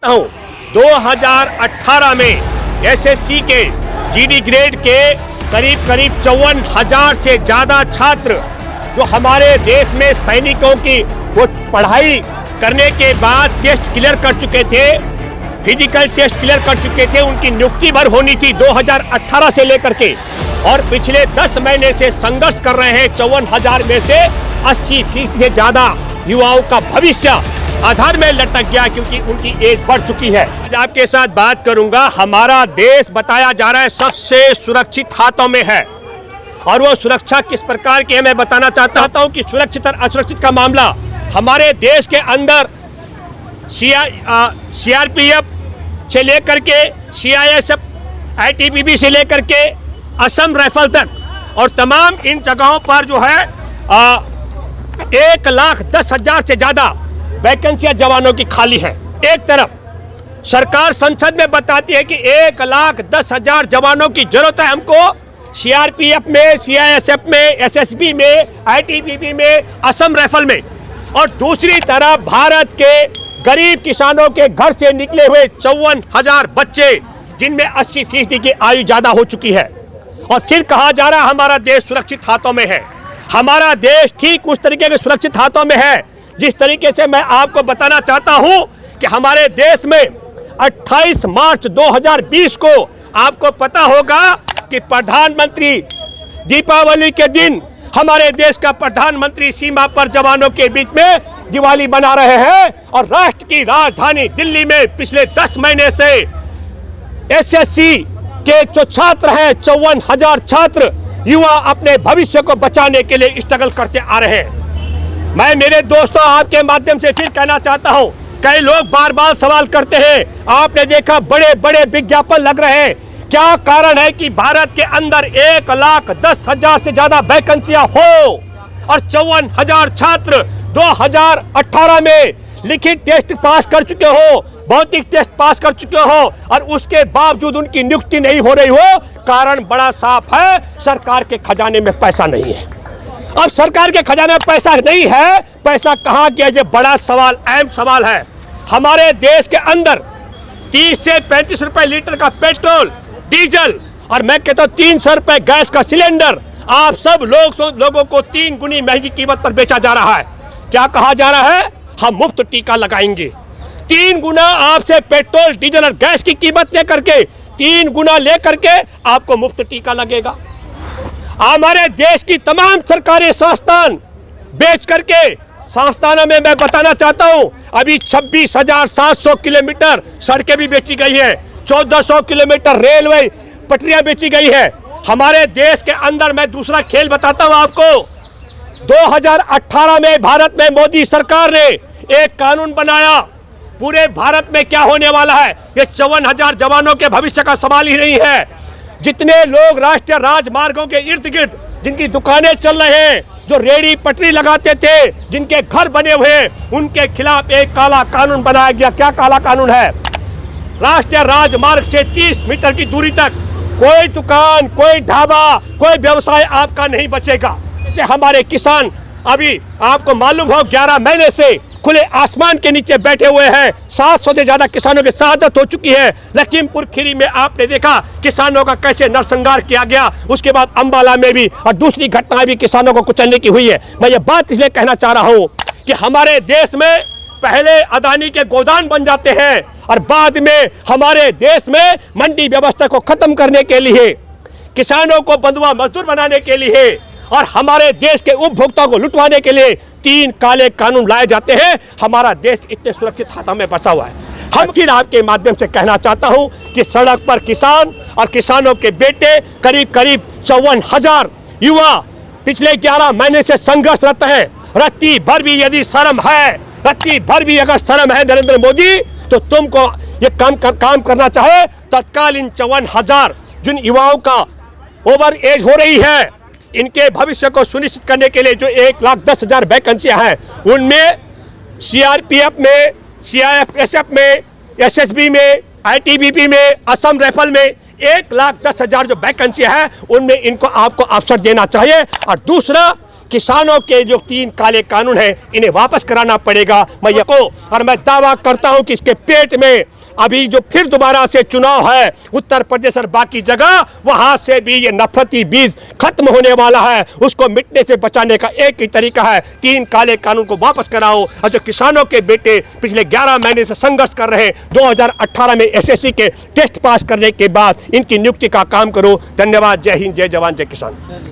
2018 में एसएससी के GD grade के करीब 54,000 से ज़्यादा छात्र जो हमारे देश में सैनिकों की वो पढ़ाई करने के बाद टेस्ट क्लियर कर चुके थे, फिजिकल टेस्ट क्लियर कर चुके थे, उनकी नियुक्ति भर होनी थी 2018 से लेकर के, और पिछले 10 महीने से संघर्ष कर रहे हैं। 54,000 में से 80% से ज़्यादा युवाओं का भविष्य आधार में लटक गया क्योंकि उनकी एज बढ़ चुकी है। आपके साथ बात करूंगा। हमारा देश बताया जा रहा है सबसे सुरक्षित हाथों में है, और वो सुरक्षा किस प्रकार की है मैं बताना चाहता हूं कि सुरक्षित और असुरक्षित का मामला हमारे देश के अंदर सीआरपीएफ से लेकर के सीआईएसएफ, आईटीबीपी से लेकर के असम राइफल तक और तमाम इन जगहों पर जो है 1,10,000 से ज़्यादा वैकेंसियां जवानों की खाली है। एक तरफ सरकार संसद में बताती है कि 1,10,000 जवानों की जरूरत है हमको सीआरपीएफ में, सीआईएसएफ में, एसएसबी में, आईटीबीपी में, असम राइफल में, और दूसरी तरफ भारत के गरीब किसानों के घर से निकले हुए 54,000 बच्चे जिनमें 80% की आयु ज्यादा हो चुकी है, और फिर कहा जा रहा है हमारा देश सुरक्षित हाथों में है। हमारा देश ठीक उस तरीके के सुरक्षित हाथों में है जिस तरीके से मैं आपको बताना चाहता हूं कि हमारे देश में 28 मार्च 2020 को आपको पता होगा कि प्रधानमंत्री दीपावली के दिन हमारे देश का प्रधानमंत्री सीमा पर जवानों के बीच में दिवाली मना रहे हैं, और राष्ट्र की राजधानी दिल्ली में पिछले 10 महीने से एसएससी के जो छात्र हैं 54,000 छात्र युवा अपने भविष्य को बचाने के लिए स्ट्रगल करते आ रहे हैं। मैं मेरे दोस्तों आपके माध्यम से फिर कहना चाहता हूं, कई लोग बार बार सवाल करते हैं, आपने देखा बड़े बड़े विज्ञापन लग रहे हैं, क्या कारण है कि भारत के अंदर 1,10,000 से ज्यादा वैकेंसियां हो और 54,000 छात्र 2018 में लिखित टेस्ट पास कर चुके हो, भौतिक टेस्ट पास कर चुके हो, और उसके बावजूद उनकी नियुक्ति नहीं हो रही हो? कारण बड़ा साफ है, सरकार के खजाने में पैसा नहीं है। अब सरकार के खजाने में पैसा नहीं है, पैसा कहाँ गया? ये बड़ा सवाल, अहम सवाल है। हमारे देश के अंदर 30 से 35 रुपए लीटर का पेट्रोल, डीजल, और मैं कहता हूँ 300 रुपए गैस का सिलेंडर आप सब लोगों को 3 गुनी महंगी कीमत पर बेचा जा रहा है। क्या कहा जा रहा है? हम मुफ्त टीका लगाएंगे। 3 गुना आपसे पेट्रोल, डीजल और गैस की कीमत लेकर के 3 गुना लेकर के आपको मुफ्त टीका लगेगा। हमारे देश की तमाम सरकारी संस्थान बेच करके, संस्थानों में मैं बताना चाहता हूं अभी 26,700 किलोमीटर सड़कें भी बेची गई है, 1,400 किलोमीटर रेलवे पटरियां बेची गई है। हमारे देश के अंदर मैं दूसरा खेल बताता हूं आपको। 2018 में भारत में मोदी सरकार ने एक कानून बनाया। पूरे भारत में क्या होने वाला है? ये 54,000 जवानों के भविष्य का सवाल ही नहीं है। जितने लोग राष्ट्रीय राजमार्गों के इर्द गिर्द जिनकी दुकानें चल रहे हैं, जो रेडी पटरी लगाते थे, जिनके घर बने हुए, उनके खिलाफ एक काला कानून बनाया गया। क्या काला कानून है? राष्ट्रीय राजमार्ग से 30 मीटर की दूरी तक कोई दुकान, कोई ढाबा, कोई व्यवसाय आपका नहीं बचेगा। जैसे हमारे किसान अभी आपको मालूम हो 11 महीने से खुले आसमान के नीचे बैठे हुए हैं। 700 से ज्यादा किसानों की शहादत हो चुकी है। लखीमपुर खीरी में आपने देखा किसानों का कैसे नरसंहार किया गया। उसके बाद अंबाला में भी और दूसरी घटनाएं भी किसानों को कुचलने की हुई है। मैं ये बात इसलिए कहना चाह रहा हूं कि हमारे देश में पहले अदानी के गोदाम बन जाते हैं, और बाद में हमारे देश में मंडी व्यवस्था को खत्म करने के लिए, किसानों को बंधुआ मजदूर बनाने के लिए और हमारे देश के उपभोक्ताओं को लुटवाने के लिए 3 काले कानून लाए जाते हैं। हमारा देश इतने सुरक्षित हाथों में बचा हुआ है। हम फिर आपके माध्यम से कहना चाहता हूं कि सड़क पर किसान और किसानों के बेटे करीब 54,000 युवा पिछले 11 महीने से संघर्षरत हैं। रत्ती भर भी यदि शर्म है, रत्ती भर भी अगर शर्म है नरेंद्र मोदी, तो तुमको ये काम करना चाहे तत्काल इन 54,000 जिन युवाओं का ओवर एज हो रही है, इनके भविष्य को सुनिश्चित करने के लिए जो 1,10,000 वैकेंसियां हैं, उनमें सीआरपीएफ में, सीआईएसएफ में, एसएसबी में, आईटीबीपी में, असम राइफल में 1,10,000 जो वैकेंसियां हैं, उनमें इनको आपको अवसर देना चाहिए। और दूसरा किसानों के जो 3 काले कानून हैं इन्हें वापस कराना पड़ेगा। मैं दावा करता हूं कि इसके पेट में अभी जो फिर दोबारा से चुनाव है उत्तर प्रदेश और बाकी जगह, वहां से भी ये नफरती बीज खत्म होने वाला है। उसको मिटने से बचाने का एक ही तरीका है, 3 काले कानून को वापस कराओ। और जो किसानों के बेटे पिछले 11 महीने से संघर्ष कर रहे हैं, 2018 में एसएससी के टेस्ट पास करने के बाद इनकी नियुक्ति का काम करो। धन्यवाद। जय हिंद, जय जवान, जय किसान।